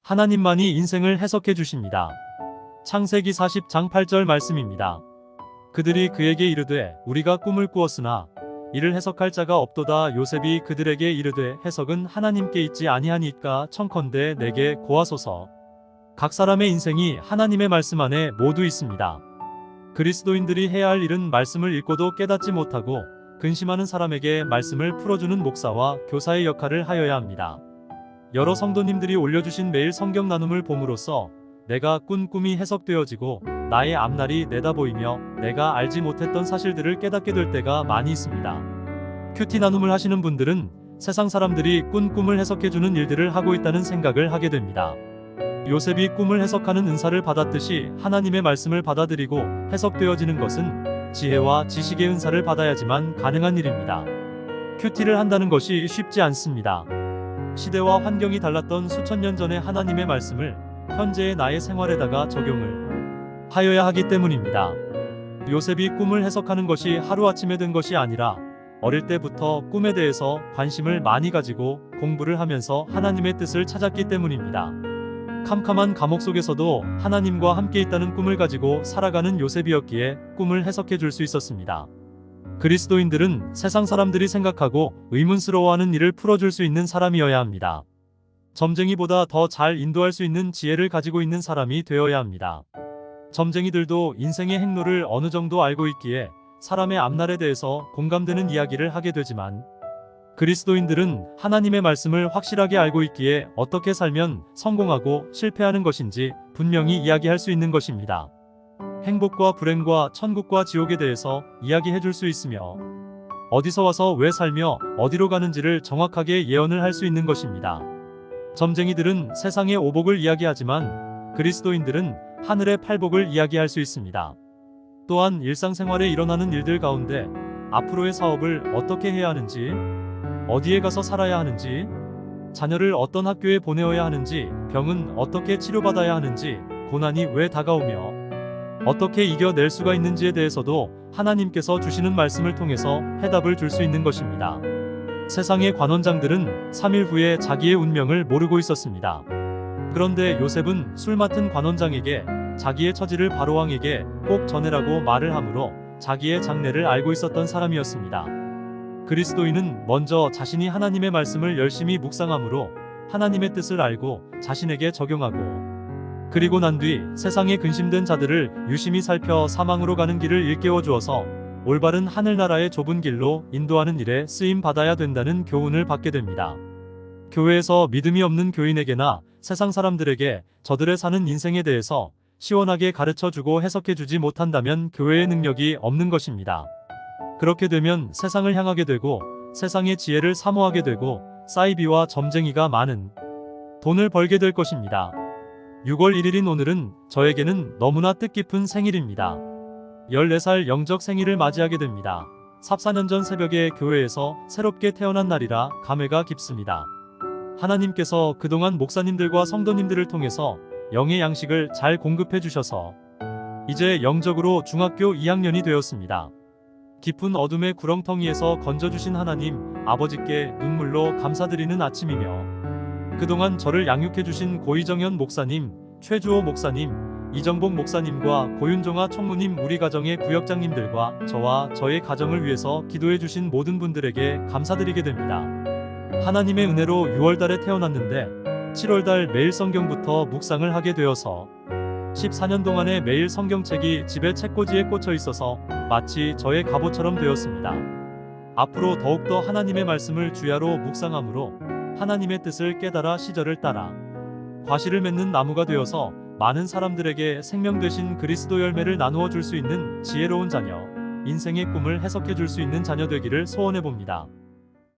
하나님만이 인생을 해석해 주십니다. 창세기 40장 8절 말씀입니다. 그들이 그에게 이르되 우리가 꿈을 꾸었으나 이를 해석할 자가 없도다. 요셉이 그들에게 이르되 해석은 하나님께 있지 아니하니까 청컨대 내게 고하소서. 각 사람의 인생이 하나님의 말씀 안에 모두 있습니다. 그리스도인들이 해야 할 일은 말씀을 읽고도 깨닫지 못하고 근심하는 사람에게 말씀을 풀어주는 목사와 교사의 역할을 하여야 합니다. 여러 성도님들이 올려주신 매일 성경 나눔을 봄으로써 내가 꾼 꿈이 해석되어지고 나의 앞날이 내다보이며 내가 알지 못했던 사실들을 깨닫게 될 때가 많이 있습니다. 큐티 나눔을 하시는 분들은 세상 사람들이 꾼 꿈을 해석해주는 일들을 하고 있다는 생각을 하게 됩니다. 요셉이 꿈을 해석하는 은사를 받았듯이 하나님의 말씀을 받아들이고 해석되어지는 것은 지혜와 지식의 은사를 받아야지만 가능한 일입니다. 큐티를 한다는 것이 쉽지 않습니다. 시대와 환경이 달랐던 수천 년 전의 하나님의 말씀을 현재의 나의 생활에다가 적용을 하여야 하기 때문입니다. 요셉이 꿈을 해석하는 것이 하루아침에 된 것이 아니라 어릴 때부터 꿈에 대해서 관심을 많이 가지고 공부를 하면서 하나님의 뜻을 찾았기 때문입니다. 캄캄한 감옥 속에서도 하나님과 함께 있다는 꿈을 가지고 살아가는 요셉이었기에 꿈을 해석해 줄 수 있었습니다. 그리스도인들은 세상 사람들이 생각하고 의문스러워하는 일을 풀어줄 수 있는 사람이어야 합니다. 점쟁이보다 더 잘 인도할 수 있는 지혜를 가지고 있는 사람이 되어야 합니다. 점쟁이들도 인생의 행로를 어느 정도 알고 있기에 사람의 앞날에 대해서 공감되는 이야기를 하게 되지만 그리스도인들은 하나님의 말씀을 확실하게 알고 있기에 어떻게 살면 성공하고 실패하는 것인지 분명히 이야기할 수 있는 것입니다. 행복과 불행과 천국과 지옥에 대해서 이야기해 줄 수 있으며 어디서 와서 왜 살며 어디로 가는지를 정확하게 예언을 할 수 있는 것입니다. 점쟁이들은 세상의 오복을 이야기하지만 그리스도인들은 하늘의 팔복을 이야기할 수 있습니다. 또한 일상생활에 일어나는 일들 가운데 앞으로의 사업을 어떻게 해야 하는지, 어디에 가서 살아야 하는지, 자녀를 어떤 학교에 보내어야 하는지, 병은 어떻게 치료받아야 하는지, 고난이 왜 다가오며 어떻게 이겨낼 수가 있는지에 대해서도 하나님께서 주시는 말씀을 통해서 해답을 줄 수 있는 것입니다. 세상의 관원장들은 3일 후에 자기의 운명을 모르고 있었습니다. 그런데 요셉은 술 맡은 관원장에게 자기의 처지를 바로왕에게 꼭 전해라고 말을 하므로 자기의 장래를 알고 있었던 사람이었습니다. 그리스도인은 먼저 자신이 하나님의 말씀을 열심히 묵상함으로 하나님의 뜻을 알고 자신에게 적용하고 그리고 난 뒤 세상에 근심된 자들을 유심히 살펴 사망으로 가는 길을 일깨워 주어서 올바른 하늘나라의 좁은 길로 인도하는 일에 쓰임 받아야 된다는 교훈을 받게 됩니다. 교회에서 믿음이 없는 교인에게나 세상 사람들에게 저들의 사는 인생에 대해서 시원하게 가르쳐주고 해석해주지 못한다면 교회의 능력이 없는 것입니다. 그렇게 되면 세상을 향하게 되고 세상의 지혜를 사모하게 되고 사이비와 점쟁이가 많은 돈을 벌게 될 것입니다. 6월 1일인 오늘은 저에게는 너무나 뜻깊은 생일입니다. 14살 영적 생일을 맞이하게 됩니다. 14년 전 새벽에 교회에서 새롭게 태어난 날이라 감회가 깊습니다. 하나님께서 그동안 목사님들과 성도님들을 통해서 영의 양식을 잘 공급해 주셔서 이제 영적으로 중학교 2학년이 되었습니다. 깊은 어둠의 구렁텅이에서 건져주신 하나님 아버지께 눈물로 감사드리는 아침이며 그동안 저를 양육해 주신 고이정현 목사님, 최주호 목사님, 이정복 목사님과 고윤종아 총무님 우리 가정의 구역장님들과 저와 저의 가정을 위해서 기도해 주신 모든 분들에게 감사드리게 됩니다. 하나님의 은혜로 6월달에 태어났는데 7월달 매일 성경부터 묵상을 하게 되어서 14년 동안의 매일 성경책이 집에 책꽂이에 꽂혀 있어서 마치 저의 갑옷처럼 되었습니다. 앞으로 더욱더 하나님의 말씀을 주야로 묵상함으로 하나님의 뜻을 깨달아 시절을 따라 과실을 맺는 나무가 되어서 많은 사람들에게 생명 되신 그리스도 열매를 나누어 줄 수 있는 지혜로운 자녀, 인생의 꿈을 해석해 줄 수 있는 자녀 되기를 소원해 봅니다.